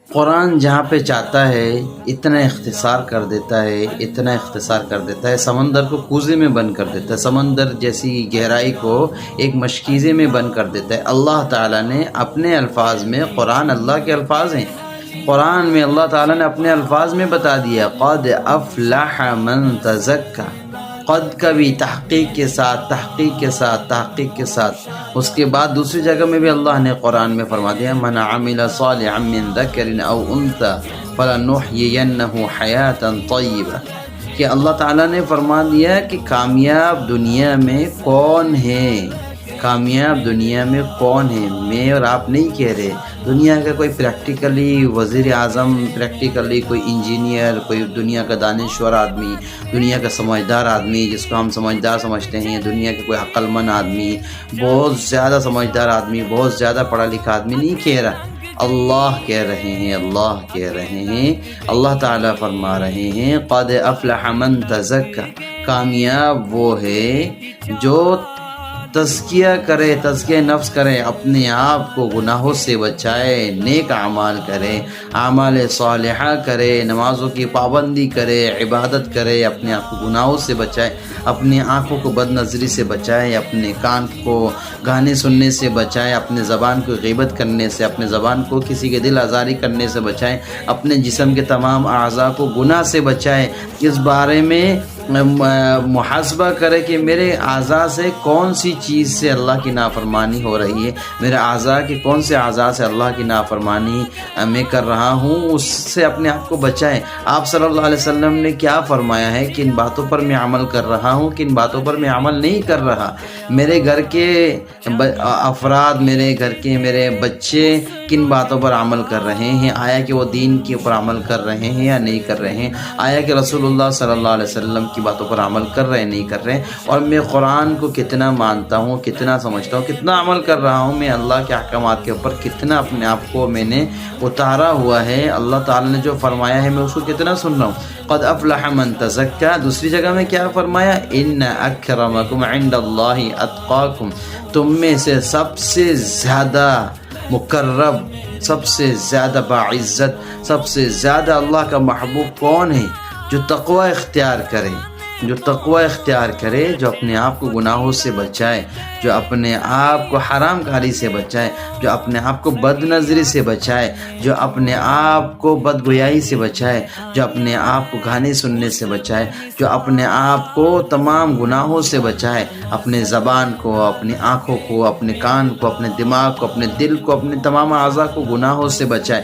قرآن جہاں پہ چاہتا ہے اتنا اختصار کر دیتا ہے، اتنا اختصار کر دیتا ہے، سمندر کو کوزے میں بند کر دیتا ہے، سمندر جیسی گہرائی کو ایک مشکیزے میں بند کر دیتا ہے۔ اللہ تعالیٰ نے اپنے الفاظ میں، قرآن اللہ کے الفاظ ہیں، قرآن میں اللہ تعالیٰ نے اپنے الفاظ میں بتا دیا قد افلح من تزکا، قد کا بھی تحقیق کے ساتھ، تحقیق کے ساتھ، تحقیق کے ساتھ۔ اس کے بعد دوسری جگہ میں بھی اللہ نے قرآن میں فرما دیا من عمل صالحا من ذکر او انثى فلنحيينه حیاتا طیبہ، کہ اللہ تعالیٰ نے فرما دیا کہ کامیاب دنیا میں کون ہے، کامیاب دنیا میں کون ہے؟ میں اور آپ نہیں کہہ رہے، دنیا کا کوئی پریکٹیکلی وزیر اعظم، پریکٹیکلی کوئی انجینئر، کوئی دنیا کا دانشور آدمی، دنیا کا سمجھدار آدمی جس کو ہم سمجھدار سمجھتے ہیں، دنیا کے کوئی عقل مند آدمی، بہت زیادہ سمجھدار آدمی، بہت زیادہ پڑھا لکھا آدمی نہیں کہہ رہا، اللہ کہہ رہے ہیں، اللہ کہہ رہے ہیں، اللہ تعالیٰ فرما رہے ہیں قد افلح من تزکا، کامیاب وہ ہے جو تزکیہ کرے، تزکیہ نفس کرے، اپنے آپ کو گناہوں سے بچائے، نیک اعمال کرے، اعمال صالحہ کرے، نمازوں کی پابندی کرے، عبادت کرے، اپنے آپ کو گناہوں سے بچائے، اپنی آنکھوں کو بد نظری سے بچائے، اپنے کان کو گانے سننے سے بچائے، اپنے زبان کو غیبت کرنے سے، اپنے زبان کو کسی کے دل آزاری کرنے سے بچائے، اپنے جسم کے تمام اعضاء کو گناہ سے بچائے۔ اس بارے میں محاسبہ کرے کہ میرے اعضاء سے کون سی چیز سے اللہ کی نافرمانی ہو رہی ہے، میرے اعضاء کے کون سے اعضاء سے اللہ کی نافرمانی میں کر رہا ہوں، اس سے اپنے آپ کو بچائیں۔ آپ صلی اللہ علیہ وسلم نے کیا فرمایا ہے، کن باتوں پر میں عمل کر رہا ہوں، کن باتوں پر میں عمل نہیں کر رہا، میرے گھر کے افراد، میرے گھر کے میرے بچے کن باتوں پر عمل کر رہے ہیں، آیا کہ وہ دین کے اوپر عمل کر رہے ہیں یا نہیں کر رہے ہیں، آیا کہ رسول اللہ صلی اللہ علیہ وسلم کی باتوں پر عمل کر رہے ہیں نہیں کر رہے ہیں، اور میں قرآن کو کتنا مانتا ہوں، کتنا سمجھتا ہوں، کتنا عمل کر رہا ہوں، میں اللہ کے احکامات کے اوپر کتنا اپنے آپ کو میں نے اتارا ہوا ہے، اللہ تعالیٰ نے جو فرمایا ہے میں اس کو کتنا سن رہا ہوں۔ قد افلح من تزکا، دوسری جگہ میں کیا فرمایا ان اکرمکم عند اللہ اتقاکم، تم میں سے سب سے زیادہ مقرب، سب سے زیادہ باعزت، سب سے زیادہ اللہ کا محبوب کون ہے؟ جو تقوی اختیار کرے، جو تقوی اختیار کرے، جو اپنے آپ کو گناہوں سے بچائے، جو اپنے آپ کو حرام کاری سے بچائے، جو اپنے آپ کو بد نظری سے بچائے، جو اپنے آپ کو بد گویائی سے بچائے، جو اپنے آپ کو گانے سننے سے بچائے، جو اپنے آپ کو تمام گناہوں سے بچائے، اپنے زبان کو، اپنی آنکھوں کو، اپنے کان کو، اپنے دماغ کو، اپنے دل کو، اپنے تمام اعضاء کو گناہوں سے بچائے۔